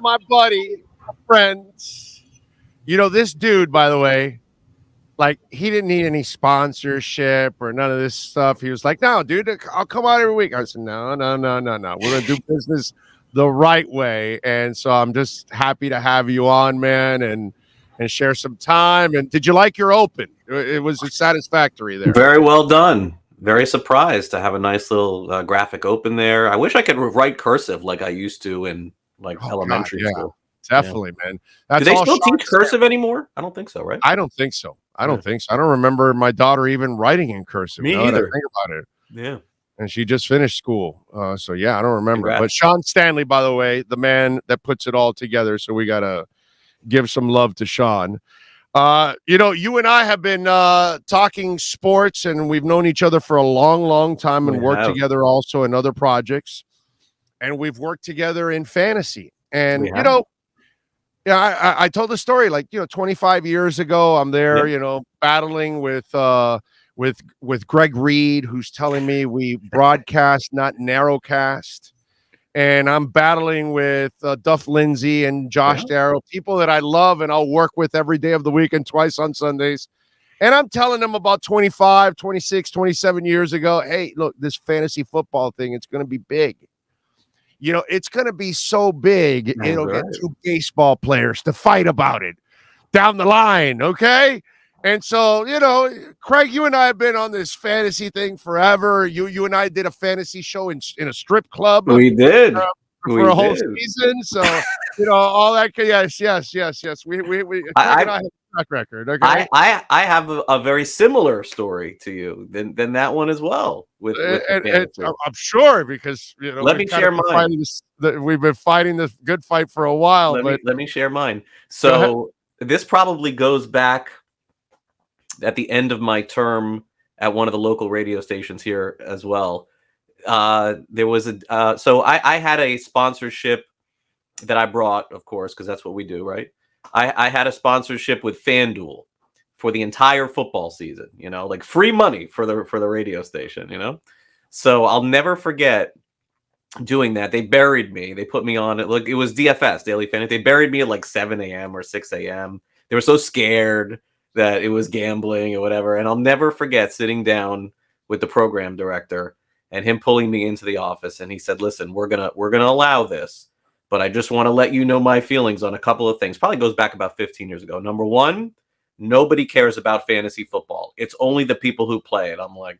my buddy, my friend. This dude, by the way, like he didn't need any sponsorship or none of this stuff. He was like, "No, dude, I'll come out every week." I said, "No, no, no, no, no. We're gonna do business the right way." And so I'm just happy to have you on, man, and share some time. And did you like your open? It was satisfactory there. Very well done. Very surprised to have a nice little graphic open there. I wish I could write cursive like I used to in elementary school. Definitely, man. Do they still teach cursive anymore? I don't think so, right? I don't think so. I don't think so. I don't remember my daughter even writing in cursive. Me either. Think about it. Yeah. And she just finished school. So, yeah, I don't remember. Congrats. But Sean Stanley, by the way, the man that puts it all together. So we got to give some love to Sean. You and I have been talking sports, and we've known each other for a long, long time and worked together also in other projects. And we've worked together in fantasy. And, I told the story 25 years ago. I'm there, battling with Greg Reed, who's telling me we broadcast, not narrowcast. And I'm battling with Duff Lindsay and Josh Darrow, people that I love and I'll work with every day of the week and twice on Sundays. And I'm telling them about 25, 26, 27 years ago, hey, look, this fantasy football thing, it's going to be big. It's going to be so big, it'll get two baseball players to fight about it down the line, okay? And so, Craig, you and I have been on this fantasy thing forever. You and I did a fantasy show in a strip club. We did. For a whole season. So, all that. Yes. We I have a track record. Okay. I have a very similar story to you than that one as well. I'm sure because let me share mine. We've been fighting this good fight for a while. Let me share mine. So this probably goes back at the end of my term at one of the local radio stations here as well. There was so I had a sponsorship that I brought, of course, because that's what we do, right? I had a sponsorship with FanDuel for the entire football season, like free money for the radio station, So I'll never forget doing that. They buried me. They put me on it. Look, it was DFS, Daily Fantasy. They buried me at like 7 a.m. or 6 a.m. They were so scared that it was gambling or whatever. And I'll never forget sitting down with the program director and him pulling me into the office. And he said, listen, we're gonna allow this, but I just want to let you know my feelings on a couple of things. Probably goes back about 15 years ago. Number one, nobody cares about fantasy football. It's only the people who play it. I'm like,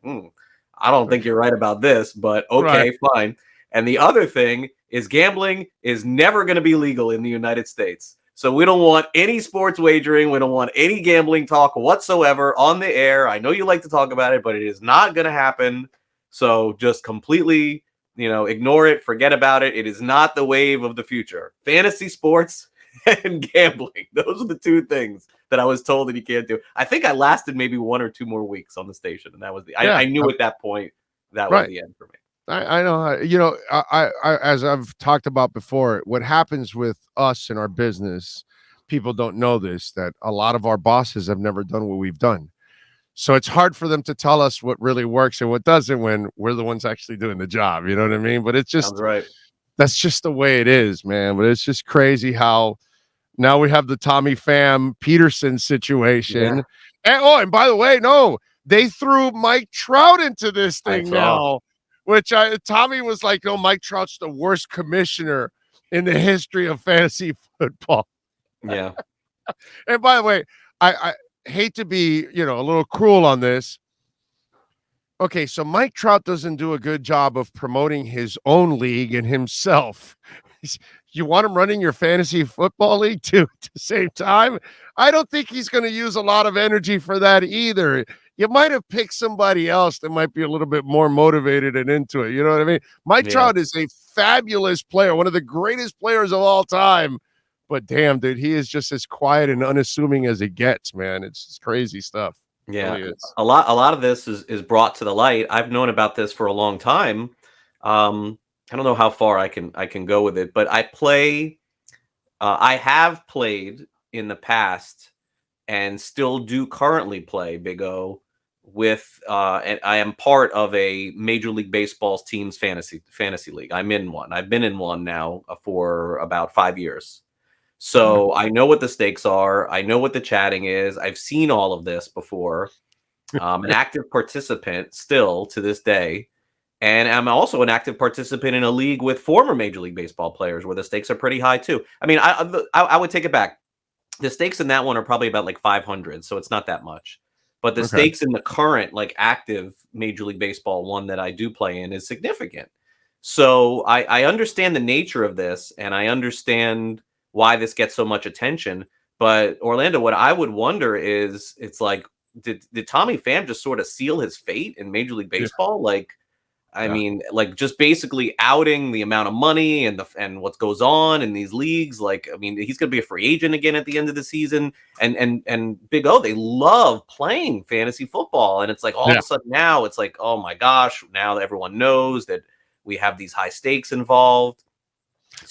I don't think you're right about this, but okay, fine. And the other thing is gambling is never going to be legal in the United States. So we don't want any sports wagering. We don't want any gambling talk whatsoever on the air. I know you like to talk about it, but it is not going to happen. So just completely, ignore it. Forget about it. It is not the wave of the future. Fantasy sports and gambling. Those are the two things that I was told that you can't do. I think I lasted maybe 1 or 2 more weeks on the station. And that was I knew at that point that was the end for me. I know, I as I've talked about before, what happens with us in our business, people don't know this, that a lot of our bosses have never done what we've done. So it's hard for them to tell us what really works and what doesn't when we're the ones actually doing the job. You know what I mean? But it's just, that's just the way it is, man. But it's just crazy how now we have the Tommie Pham Peterson situation. Yeah. And by the way, no, they threw Mike Trout into this thing now. Which Tommie was like, "No, Mike Trout's the worst commissioner in the history of fantasy football." Yeah. And by the way, I hate to be, a little cruel on this. Okay, so Mike Trout doesn't do a good job of promoting his own league and himself. You want him running your fantasy football league too at the same time? I don't think he's going to use a lot of energy for that either. You might have picked somebody else that might be a little bit more motivated and into it. You know what I mean? Mike Trout is a fabulous player, one of the greatest players of all time. But damn, dude, he is just as quiet and unassuming as it gets, man. It's just crazy stuff. Yeah, really a lot of this is brought to the light. I've known about this for a long time. I don't know how far I can go with it, but I have played in the past and still do currently play, Big O, with and I am part of a Major League Baseball's team's fantasy league. I'm in one. I've been in one now for about 5 years. So I know what the stakes are. I know what the chatting is. I've seen all of this before. An active participant still to this day. And I'm also an active participant in a league with former Major League Baseball players where the stakes are pretty high too. I mean, I would take it back. The stakes in that one are probably about like 500, so it's not that much. But the Okay. stakes in the current like active Major League Baseball one that I do play in is significant. So I understand the nature of this, and I understand why this gets so much attention. But Orlando, what I would wonder is, it's like, did Tommy Pham just sort of seal his fate in Major League Yeah. Baseball? Like, I Yeah. mean, like, just basically outing the amount of money and what goes on in these leagues. Like, I mean, he's going to be a free agent again at the end of the season. And Big O, they love playing fantasy football, and it's like all of Yeah. a sudden now it's like, oh my gosh, now everyone knows that we have these high stakes involved.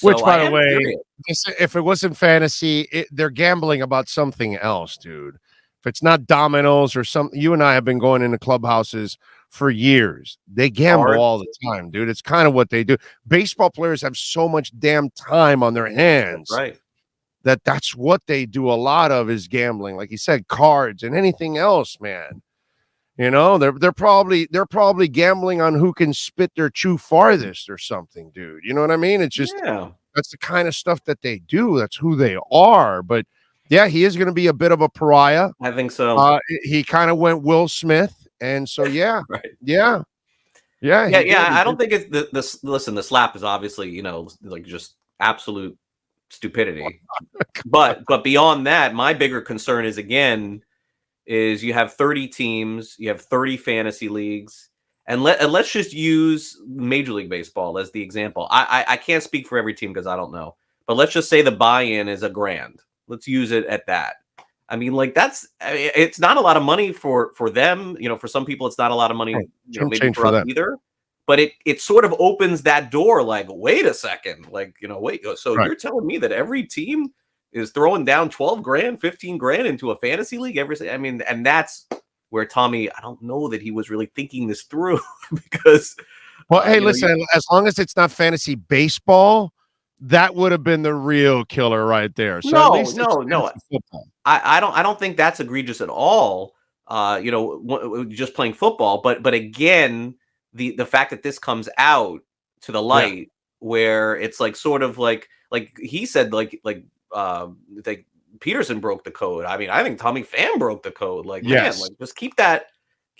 Which, So I by the am way, curious. if it wasn't fantasy, they're gambling about something else, dude. If it's not dominoes or something, you and I have been going into clubhouses for years. They gamble Cards. all the time, dude. It's kind of what they do. Baseball players have so much damn time on their That's hands right. that's what they do. A lot of is gambling, like you said, cards and anything else, man. You know, they're probably gambling on who can spit their chew farthest or something, dude. You know what I mean? It's just Yeah, that's the kind of stuff that they do. That's who they are. But yeah, he is going to be a bit of a pariah. I think so. He kind of went Will Smith, and so yeah, Right. yeah, yeah, Yeah, he yeah. did. He I did. don't think it's listen, the slap is obviously, like just absolute stupidity. But beyond that, my bigger concern is, again, is you have 30 teams, you have 30 fantasy leagues, and let's just use Major League Baseball as the example. I can't speak for every team because I don't know, but let's just say the buy-in is $1,000. Let's use it at that. I mean, like, it's not a lot of money for them. For some people, it's not a lot of money. Oh, chump Maybe change for for us them. either. But it sort of opens that door. Like, wait a second. Like, wait. So Right. you're telling me that every team is throwing down 12 grand, 15 grand into a fantasy league I mean, and that's where Tommie, I don't know that he was really thinking this through because, Well, hey, you know, you, listen, as long as it's not fantasy baseball, that would have been the real killer right there. So at no, least it's no, no. fantasy football. I don't think that's egregious at all. Just playing football, but again, the fact that this comes out to the Yeah. light, where it's like sort of like he said, like Peterson broke the code. I mean, I think Tommy Pham broke the code. Like, man, Yes. like, just keep that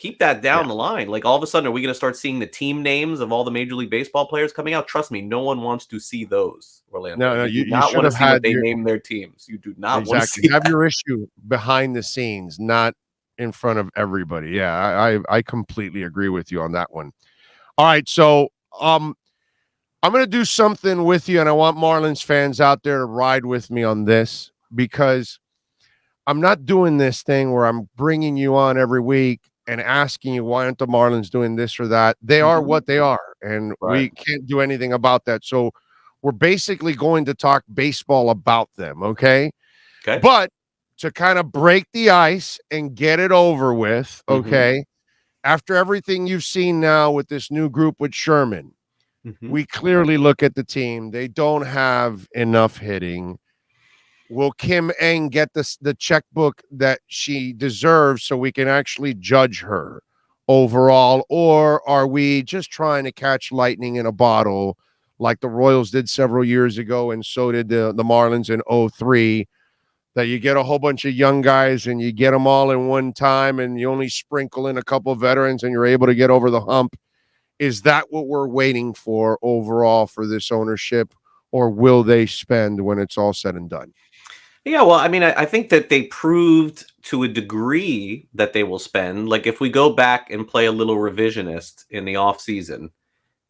Yeah. down the line. Like, all of a sudden, are we going to start seeing the team names of all the Major League Baseball players coming out? Trust me, no one wants to see those, Orlando. No, You do you not should want to have see what had they your name their teams. You do not want to exactly see have that. your issue behind the scenes, not in front of everybody. Yeah, I completely agree with you on that one. All right, so I'm gonna do something with you, and I want Marlins fans out there to ride with me on this because I'm not doing this thing where I'm bringing you on every week and asking you why aren't the Marlins doing this or that. They are Mhm. what they are, and Right. we can't do anything about that. So we're basically going to talk baseball about them, okay? Okay. But to kind of break the ice and get it over with, Mhm. okay? After everything you've seen now with this new group with Sherman, Mhm. we clearly look at the team. They don't have enough hitting. Will Kim Eng get the checkbook that she deserves so we can actually judge her overall? Or are we just trying to catch lightning in a bottle like the Royals did several years ago and so did the Marlins in '03? That you get a whole bunch of young guys and you get them all in one time and you only sprinkle in a couple of veterans and you're able to get over the hump. Is that what we're waiting for overall for this ownership, or will they spend when it's all said and done? Yeah, well, I mean, I think that they proved to a degree that they will spend. Like, if we go back and play a little revisionist in the off season,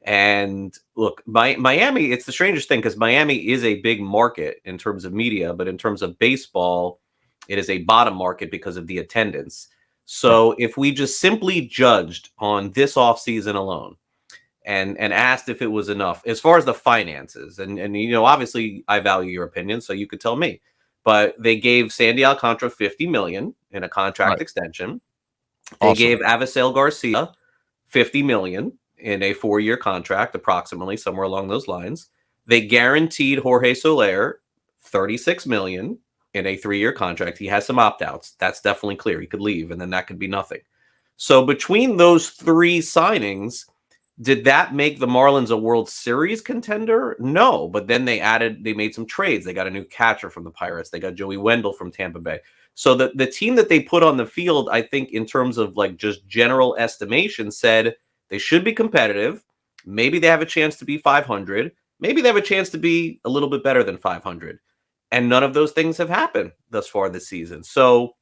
and look, Miami, it's the strangest thing because Miami is a big market in terms of media, but in terms of baseball, it is a bottom market because of the attendance. Yeah. So if we just simply judged on this offseason alone and asked if it was enough as far as the finances, and obviously I value your opinion, so you could tell me. But they gave Sandy Alcantara 50 million in a contract Right. extension. They Awesome. gave Avisail Garcia $50 million in a 4-year contract, approximately somewhere along those lines. They guaranteed Jorge Soler $36 million in a 3-year contract. He has some opt-outs. That's definitely clear. He could leave, and then that could be nothing. So between those 3 signings, did that make the Marlins a World Series contender? No, but then they made some trades. They got a new catcher from the Pirates. They got Joey Wendell from Tampa Bay. So the team that they put on the field, I think in terms of like just general estimation, said they should be competitive. Maybe they have a chance to be 500. Maybe they have a chance to be a little bit better than 500. And none of those things have happened thus far this season. So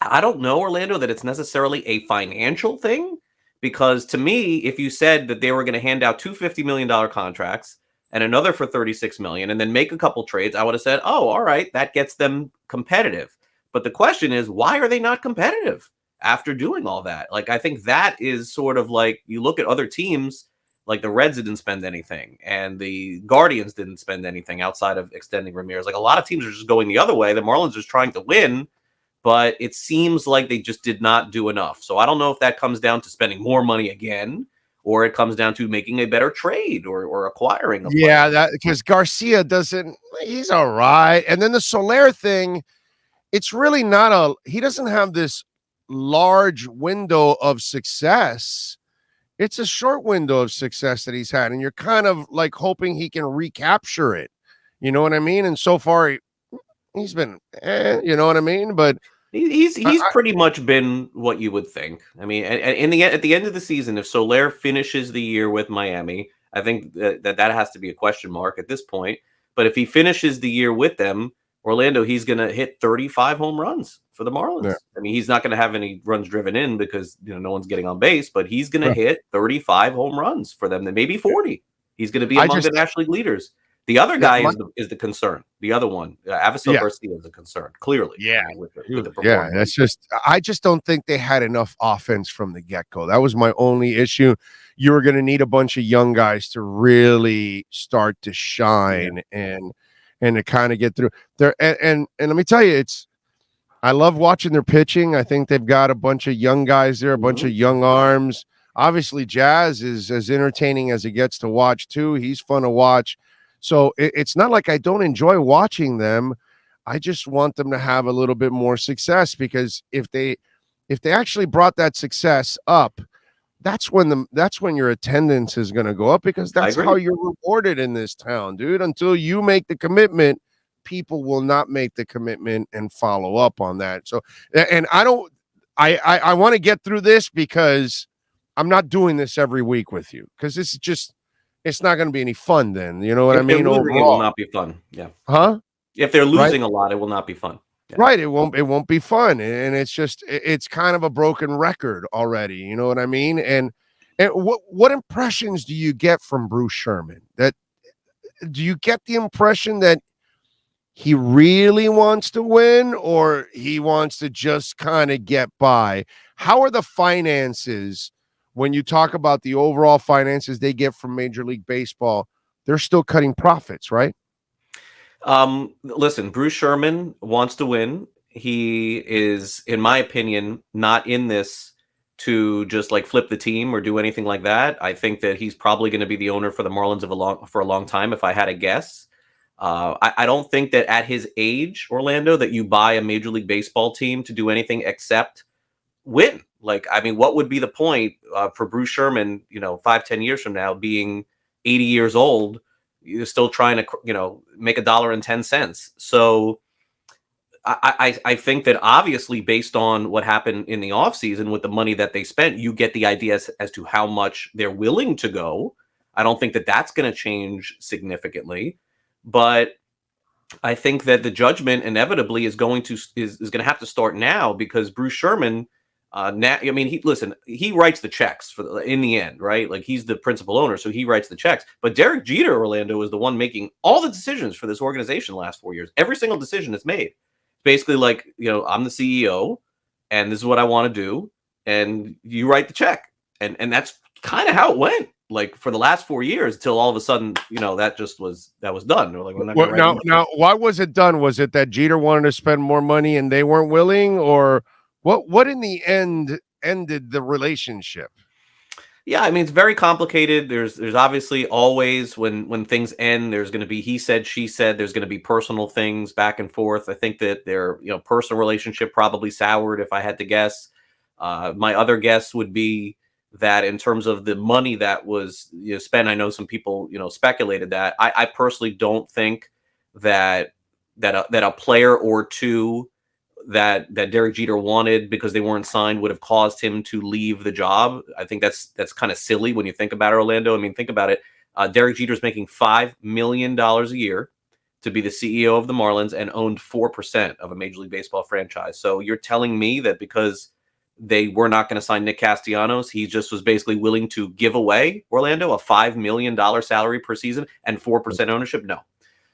I don't know, Orlando, that it's necessarily a financial thing. Because to me, if you said that they were going to hand out 2 $50 million contracts and another for 36 million and then make a couple trades, I would have said, oh, all right, that gets them competitive. But the question is, why are they not competitive after doing all that? Like, I think that is sort of like, you look at other teams, like the Reds didn't spend anything and the Guardians didn't spend anything outside of extending Ramirez. Like a lot of teams are just going the other way. The Marlins are trying to win, but it seems like they just did not do enough. So I don't know if that comes down to spending more money again, or it comes down to making a better trade or acquiring a player. Yeah, that because Garcia he's all right. And then the Soler thing, it's really not he doesn't have this large window of success. It's a short window of success that he's had, and you're kind of like hoping he can recapture it. You know what I mean? And so far, he's been, you know what I mean? But he's pretty much been what you would think. I mean, at the end of the season, if Soler finishes the year with Miami, I think that has to be a question mark at this point. But if he finishes the year with them, Orlando, he's going to hit 35 home runs for the Marlins. Yeah. I mean, he's not going to have any runs driven in because no one's getting on base, but he's going to hit 35 home runs for them, then maybe 40. He's going to be among the National League leaders. The other guy is the concern. The other one, Avisail Garcia, is a concern. Clearly, yeah, I mean, with the performance. That's just. I just don't think they had enough offense from the get-go. That was my only issue. You were going to need a bunch of young guys to really start to shine and to kind of get through there. And let me tell you, I love watching their pitching. I think they've got a bunch of young guys there, a bunch of young arms. Obviously, Jazz is as entertaining as it gets to watch too. He's fun to watch. So it's not like I don't enjoy watching them. I just want them to have a little bit more success, because if they actually brought that success up, that's when your attendance is going to go up, because that's how you're rewarded in this town, dude. Until you make the commitment, people will not make the commitment and follow up on that. So, and I want to get through this, because I'm not doing this every week with you, because this is just. It's not going to be any fun then. You know what I mean? Overall, it will not be fun. Yeah. Huh? If they're losing a lot, it will not be fun. Yeah. Right. It won't be fun. And it's kind of a broken record already. You know what I mean? And what impressions do you get from Bruce Sherman? Do you get the impression that he really wants to win, or he wants to just kind of get by? How are the finances? When you talk about the overall finances they get from Major League Baseball, they're still cutting profits, right? Listen, Bruce Sherman wants to win. He is, in my opinion, not in this to just like flip the team or do anything like that. I think that he's probably going to be the owner for the Marlins for a long time, if I had to guess. I don't think that at his age, Orlando, that you buy a Major League Baseball team to do anything except win. Like, I mean, what would be the point for Bruce Sherman, 5-10 years from now, being 80 years old, you're still trying to, make $1.10. So I think that obviously, based on what happened in the offseason with the money that they spent, you get the idea as to how much they're willing to go. I don't think that that's going to change significantly, but I think that the judgment inevitably is going to have to start now, because Bruce Sherman, now, I mean, he writes the checks in the end, right? Like, he's the principal owner, so he writes the checks. But Derek Jeter, Orlando, is the one making all the decisions for this organization the last 4 years. Every single decision is made. Basically, like, I'm the CEO, and this is what I want to do, and you write the check, and that's kind of how it went. Like, for the last 4 years, until all of a sudden, that was done. They're like, we're not gonna now, why was it done? Was it that Jeter wanted to spend more money and they weren't willing, or what in the end ended the relationship? Yeah, I mean it's very complicated. There's obviously always when things end, there's going to be he said, she said. There's going to be personal things back and forth. I think that their personal relationship probably soured if I had to guess. My other guess would be that in terms of the money that was spent, I know some people speculated that. I personally don't think that that a player or two that Derek Jeter wanted because they weren't signed would have caused him to leave the job. I think that's kind of silly when you think about it, Orlando. I mean, think about it. Derek Jeter's making $5 million a year to be the CEO of the Marlins and owned 4% of a Major League Baseball franchise. So you're telling me that because they were not going to sign Nick Castellanos, he just was basically willing to give away Orlando a $5 million salary per season and 4% ownership? No.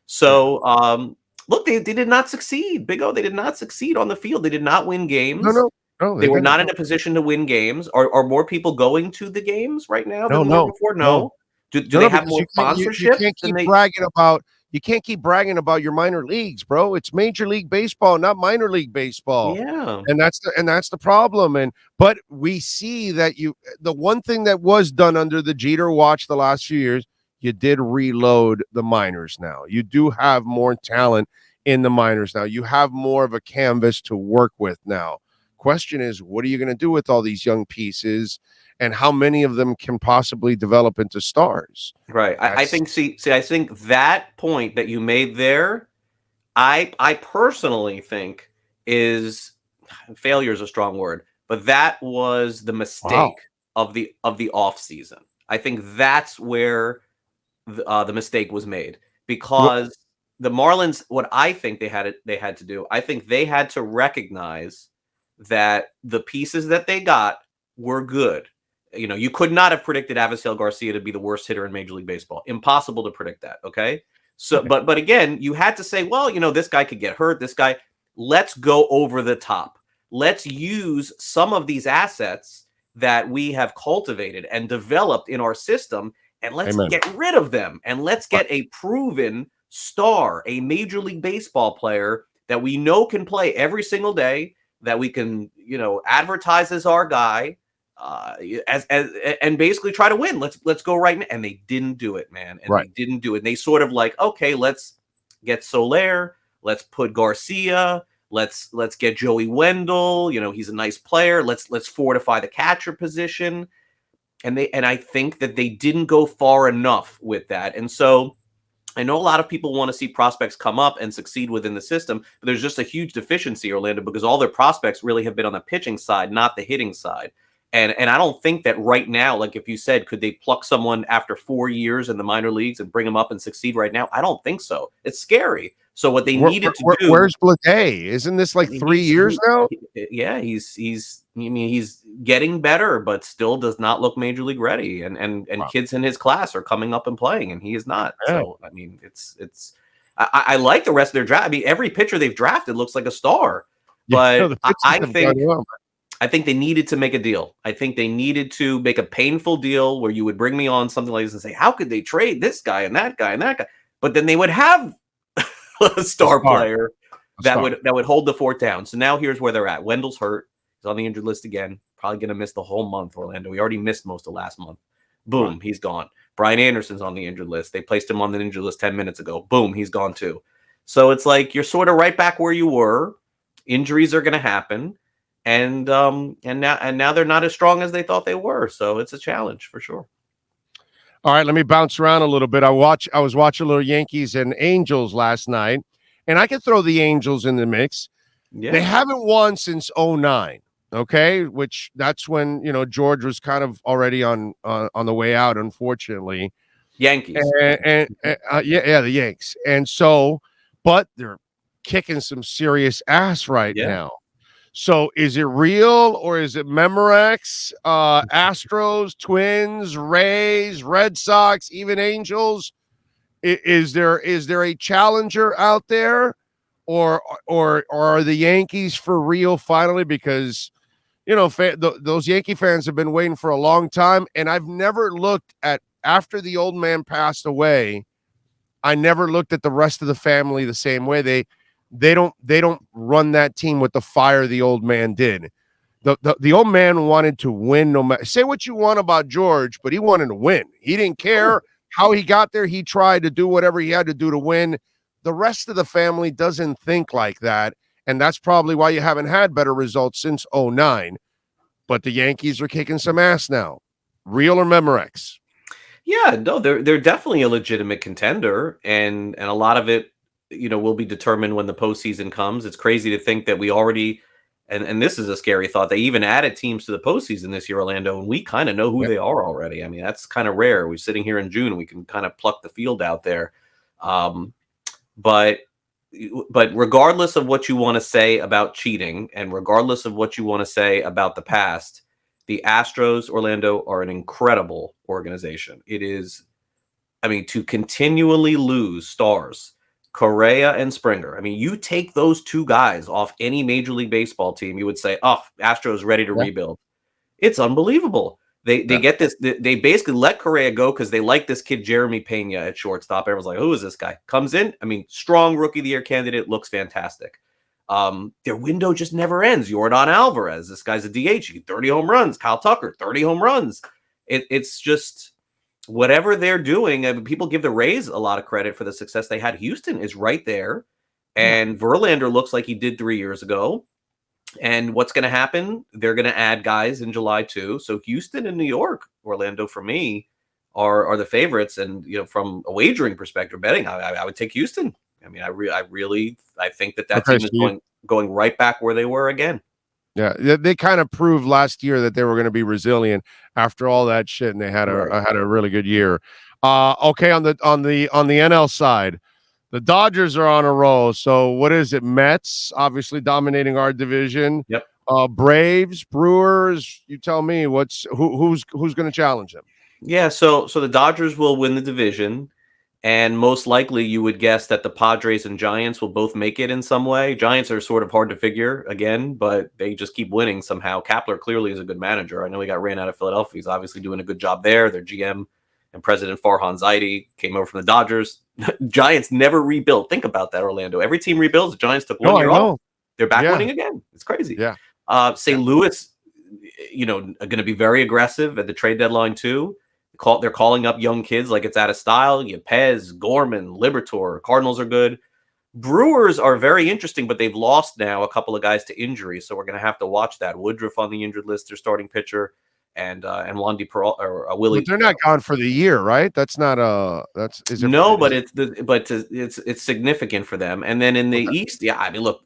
So, look, they did not succeed. Big O, they did not succeed on the field. They did not win games. No, They were not in a position to win games. Are more people going to the games right now than were before? No. Do they have more sponsorship? You can't keep bragging about your minor leagues, bro. It's Major League Baseball, not minor league baseball. Yeah. And that's the problem. But we see that the one thing that was done under the Jeter watch the last few years, you did reload the minors now. You do have more talent in the minors now. You have more of a canvas to work with now. Question is, what are you going to do with all these young pieces, and how many of them can possibly develop into stars? Right. I think I think that point that you made there, I personally think is failure is a strong word, but that was the mistake of the off season. I think that's where the mistake was made, because the Marlins, what I think they had to do, I think they had to recognize that the pieces that they got were good. You could not have predicted Avisail Garcia to be the worst hitter in Major League Baseball. Impossible to predict that. Okay. So, but again, you had to say, well, this guy could get hurt. This guy, let's go over the top. Let's use some of these assets that we have cultivated and developed in our system, and let's get rid of them. And let's get a proven star, a Major League Baseball player that we know can play every single day, that we can, advertise as our guy, and basically try to win. Let's go right now. And they didn't do it, man. And they didn't do it. And they sort of like, okay, let's get Soler, let's put Garcia, let's get Joey Wendell. He's a nice player. Let's fortify the catcher position. And I think that they didn't go far enough with that. And so I know a lot of people want to see prospects come up and succeed within the system, but there's just a huge deficiency, Orlando, because all their prospects really have been on the pitching side, not the hitting side. And I don't think that right now, like if you said, could they pluck someone after 4 years in the minor leagues and bring them up and succeed right now? I don't think so. It's scary. So what they needed to do. Where's Blvd? Isn't this like 3 years now? Yeah, he's getting better, but still does not look Major League ready. And kids in his class are coming up and playing, and he is not. Yeah. So I mean, it's I like the rest of their draft. I mean, every pitcher they've drafted looks like a star. But I think they needed to make a deal. I think they needed to make a painful deal where you would bring me on something like this and say, how could they trade this guy and that guy and that guy? But then they would have a star player that would hold the fort down. So now here's where they're at. Wendell's hurt. He's on the injured list again. Probably going to miss the whole month, Orlando. We already missed most of last month. Boom, he's gone. Brian Anderson's on the injured list. They placed him on the injured list 10 minutes ago. Boom, he's gone too. So it's like you're sort of right back where you were. Injuries are going to happen. And now they're not as strong as they thought they were. So it's a challenge for sure. All right, let me bounce around a little bit. I was watching a little Yankees and Angels last night, and I can throw the Angels in the mix. Yeah. They haven't won since 2009. Okay, which that's when George was kind of already on the way out, unfortunately. Yankees and the Yanks, and so, but they're kicking some serious ass right now. So is it real or is it Memorex, Astros, Twins, Rays, Red Sox, even Angels? Is there a challenger out there, or are the Yankees for real finally? Because those Yankee fans have been waiting for a long time, and I've never looked at, after the old man passed away, I never looked at the rest of the family the same way. They don't run that team with the fire the old man did. The old man wanted to win no matter. Say what you want about George, but he wanted to win. He didn't care how he got there. He tried to do whatever he had to do to win. The rest of the family doesn't think like that, and that's probably why you haven't had better results since '09. But the Yankees are kicking some ass now. Real or Memorex? Yeah, no, they're definitely a legitimate contender, and a lot of it, will be determined when the postseason comes. It's crazy to think that we already, and this is a scary thought. They even added teams to the postseason this year, Orlando, and we kind of know who Yep. they are already. I mean, that's kind of rare. We're sitting here in June, and we can kind of pluck the field out there. Um, but but regardless of what you want to say about cheating, and regardless of what you want to say about the past, the Astros, Orlando, are an incredible organization. It is, I mean, to continually lose stars, Correa and Springer. I mean, you take those two guys off any Major League Baseball team, you would say, oh, Astros ready to Yeah. rebuild. It's unbelievable. They Yeah. get this. They basically let Correa go because they like this kid Jeremy Pena at shortstop. Everyone's like, "Who is this guy?" Comes in. I mean, strong rookie of the year candidate. Looks fantastic. Their window just never ends. Yordan Alvarez. This guy's a DH. He 30 home runs. Kyle Tucker 30 home runs. It's just whatever they're doing. I mean, people give the Rays a lot of credit for the success they had. Houston is right there, and Verlander looks like he did 3 years ago. And what's going to happen? They're going to add guys in July too. So Houston and New York, Orlando, for me, are the favorites. And from a wagering perspective, betting, I would take Houston. I mean, I think that Okay, team so is going right back where they were again. yeah, they kind of proved last year that they were going to be resilient after all that shit, and they had Right. a really good year. Okay, on the NL side, the Dodgers are on a roll. So what is it? Mets obviously dominating our division. Yep. Braves, Brewers. You tell me who's going to challenge them. Yeah. So the Dodgers will win the division. And most likely, you would guess that the Padres and Giants will both make it in some way. Giants are sort of hard to figure again, but they just keep winning somehow. Kapler clearly is a good manager. I know he got ran out of Philadelphia. He's obviously doing a good job there. Their GM and president Farhan Zaidi came over from the Dodgers. Giants never rebuilt. Think about that, Orlando. Every team rebuilds. The Giants took one No, I year off. know. They're back Yeah, winning again. It's crazy. yeah. St. Louis, are going to be very aggressive at the trade deadline too. They're calling up young kids like it's out of style. Pez, Gorman, Libertor. Cardinals are good. Brewers are very interesting, but they've lost now a couple of guys to injury, so we're going to have to watch that. Woodruff on the injured list, their starting pitcher, and Wandy Peral or But Willie. they're not gone for the year, right? That's not is it? No, Is but it it's significant for them. And then in the okay? East, yeah, I mean, look,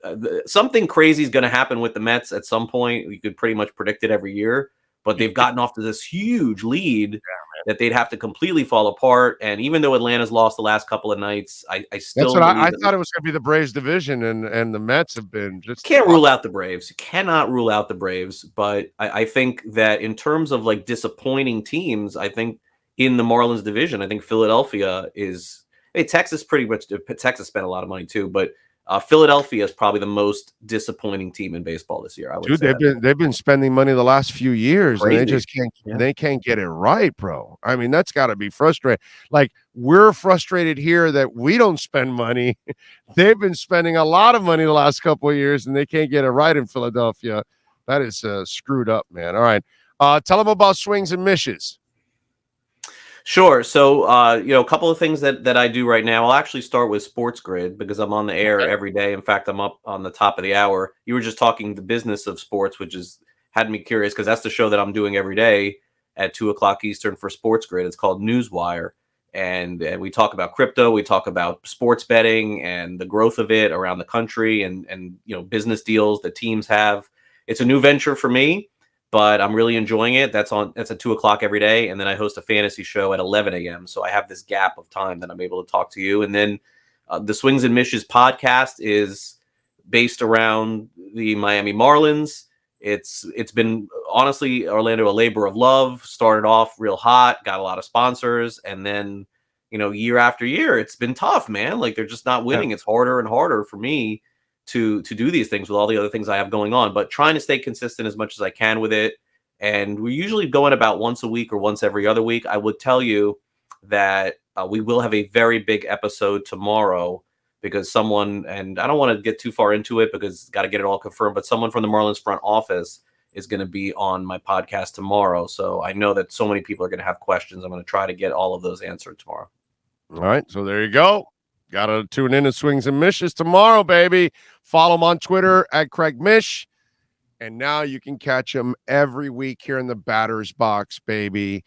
something crazy is going to happen with the Mets at some point. You could pretty much predict it every year, but they've gotten off to this huge lead that they'd have to completely fall apart. And even though Atlanta's lost the last couple of nights, I That's still what believe I that thought it was going to be the Braves division, and the Mets have been just can't rule out the Braves. You cannot rule out the Braves, but I think that in terms of like disappointing teams, I think in the Marlins division, I think Philadelphia is. Hey, Texas pretty much. Texas spent a lot of money too, but Philadelphia is probably the most disappointing team in baseball this year. I would dude. say They've been spending money the last few years, and they crazy. just can't Yeah. they can't get it right, bro. I mean, that's got to be frustrating. Like we're frustrated here that we don't spend money. They've been spending a lot of money the last couple of years, and they can't get it right in Philadelphia. That is screwed up, man. All right, tell them about swings and mishes. Sure. So, a couple of things that I do right now. I'll actually start with Sports Grid because I'm on the air every day. In fact, I'm up on the top of the hour. You were just talking the business of sports, which is had me curious because that's the show that I'm doing every day at 2 o'clock Eastern for Sports Grid. It's called Newswire, and we talk about crypto. We talk about sports betting and the growth of it around the country, and business deals that teams have. It's a new venture for me, but I'm really enjoying it. That's at 2 o'clock every day. And then I host a fantasy show at 11 a.m. So I have this gap of time that I'm able to talk to you. And then the Swings and Mishes podcast is based around the Miami Marlins. It's been honestly, Orlando, a labor of love. Started off real hot, got a lot of sponsors, and then year after year, it's been tough, man. Like they're just not winning. It's harder and harder for me to do these things with all the other things I have going on, but trying to stay consistent as much as I can with it. And we're usually going about once a week or once every other week. I would tell you that we will have a very big episode tomorrow because someone, and I don't want to get too far into it because got to get it all confirmed, but someone from the Marlins front office is going to be on my podcast tomorrow. So I know that so many people are going to have questions. I'm going to try to get all of those answered tomorrow. All right. So there you go. Got to tune in to Swings and Mishes tomorrow, baby. Follow him on Twitter at Craig Mish. And now you can catch him every week here in the batter's box, baby,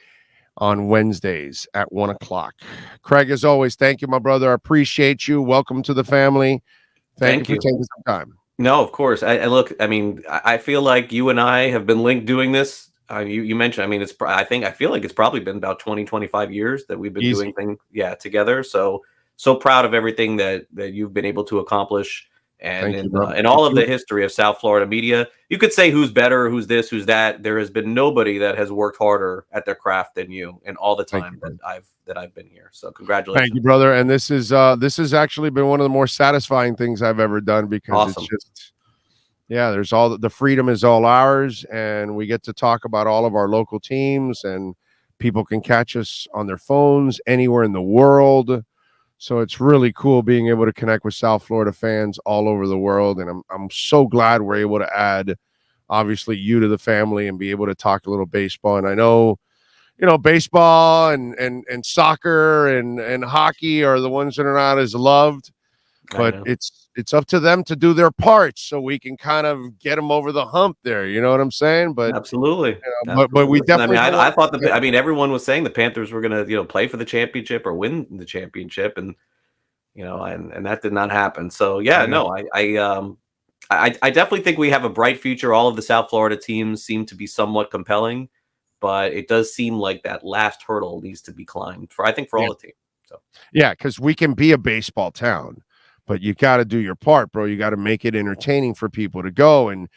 on Wednesdays at 1 o'clock. Craig, as always, thank you, my brother. I appreciate you. Welcome to the family. Thank you for taking some time. No, of course. I look, I mean, I feel like you and I have been linked doing this. You mentioned, I mean, I feel like it's probably been about 20, 25 years that we've been doing things, together. So proud of everything that you've been able to accomplish. And in all of the history of South Florida media, you could say who's better, who's this, who's that. There has been nobody that has worked harder at their craft than you in all the time that I've been here. So congratulations. Thank you, brother. And this has actually been one of the more satisfying things I've ever done, because it's just, there's all the freedom is all ours, and we get to talk about all of our local teams, and people can catch us on their phones anywhere in the world. So it's really cool being able to connect with South Florida fans all over the world. And I'm so glad we're able to add, obviously, you to the family and be able to talk a little baseball. And I know, baseball and soccer and hockey are the ones that are not as loved, but it's up to them to do their parts so we can kind of get them over the hump there. You know what I'm saying? But absolutely. But we definitely. I thought everyone was saying the Panthers were going to play for the championship or win the championship, and and that did not happen. So I definitely think we have a bright future. All of the South Florida teams seem to be somewhat compelling, but it does seem like that last hurdle needs to be climbed for all the teams. So because we can be a baseball town, but you got to do your part, bro. You got to make it entertaining for people to go and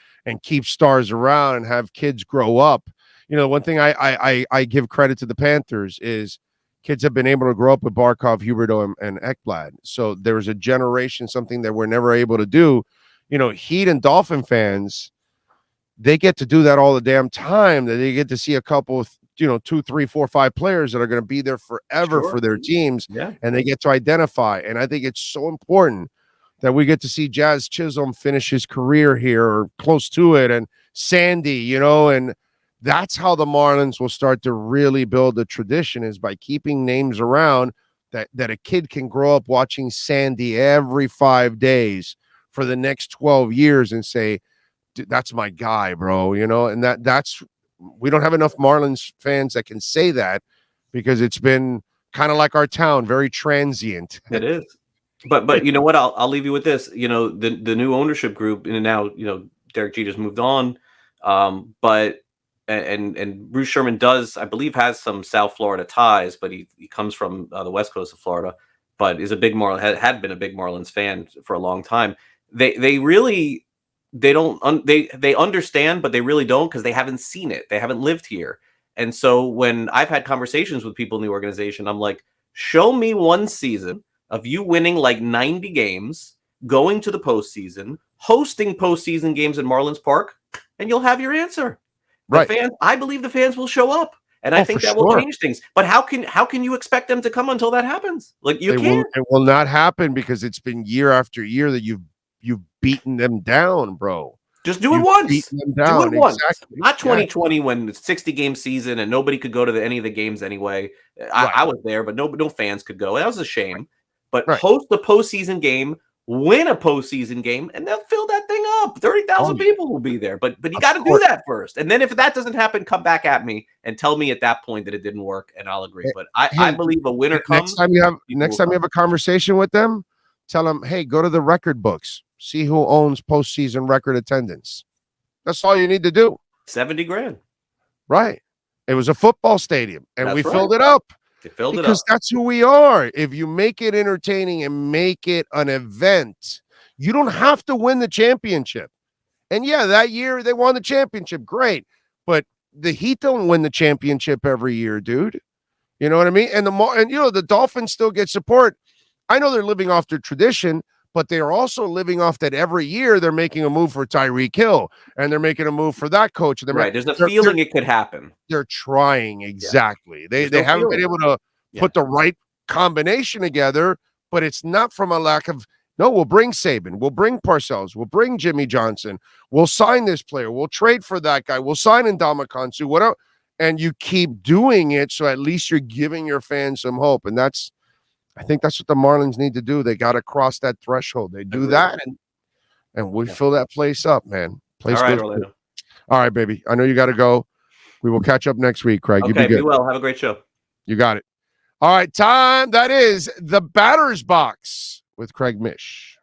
keep stars around and have kids grow up. One thing I give credit to the Panthers is kids have been able to grow up with Barkov, Huberto, and Ekblad. So there was a generation, something that we're never able to do. Heat and Dolphin fans, they get to do that all the damn time. That they get to see a couple of 2, 3, 4, 5 players that are going to be there forever for their teams, and they get to identify. And I think it's so important that we get to see Jazz Chisholm finish his career here or close to it, and Sandy, and that's how the Marlins will start to really build a tradition, is by keeping names around that a kid can grow up watching Sandy every 5 days for the next 12 years and say, that's my guy, bro, and that's we don't have enough Marlins fans that can say that, because it's been kind of like our town, very transient. It is. But you know what? I'll leave you with this. The new ownership group, and now Derek Jeter's moved on, but Bruce Sherman does, I believe, has some South Florida ties, but he comes from the west coast of Florida, but is a big had been a big Marlins fan for a long time. They really they understand, but they really don't, because they haven't seen it. They haven't lived here. And so when I've had conversations with people in the organization, I'm like, show me one season of you winning like 90 games, going to the postseason, hosting postseason games in Marlins Park, and you'll have your answer. I believe the fans will show up, and I think that will change things. But how can you expect them to come until that happens? Like, you can't. It will not happen, because it's been year after year that you've beaten them down, bro. Just do it once. Do it once. Exactly. Not 2020 when it's 60-game season and nobody could go to any of the games anyway. I was there, but no fans could go. That was a shame. But host the postseason game, win a postseason game, and they'll fill that thing up. 30,000 people will be there. But you got to do that first. And then if that doesn't happen, come back at me and tell me at that point that it didn't work, and I'll agree. But I believe a winner comes. Next time you have a conversation with them, tell them, hey, go to the record books. See who owns postseason record attendance. That's all you need to do. $70,000. Right. It was a football stadium, and we filled it up. Because that's who we are. If you make it entertaining and make it an event, you don't have to win the championship. And that year they won the championship. Great. But the Heat don't win the championship every year, dude. You know what I mean? And the Dolphins still get support. I know they're living off their tradition, but they are also living off that every year they're making a move for Tyreek Hill, and they're making a move for that coach. There's a feeling it could happen. They're trying. Exactly. They haven't been able to put the right combination together, but it's not from a lack of No, we'll bring Saban. We'll bring Parcells. We'll bring Jimmy Johnson. We'll sign this player. We'll trade for that guy. We'll sign Ndamukong Suh, whatever. And you keep doing it, so at least you're giving your fans some hope. And I think that's what the Marlins need to do. They got to cross that threshold. They do that, and we fill that place up, man. All right, Orlando. All right, baby. I know you got to go. We will catch up next week, Craig. Okay, be well. Have a great show. You got it. All right, time. That is the Batter's Box with Craig Mish.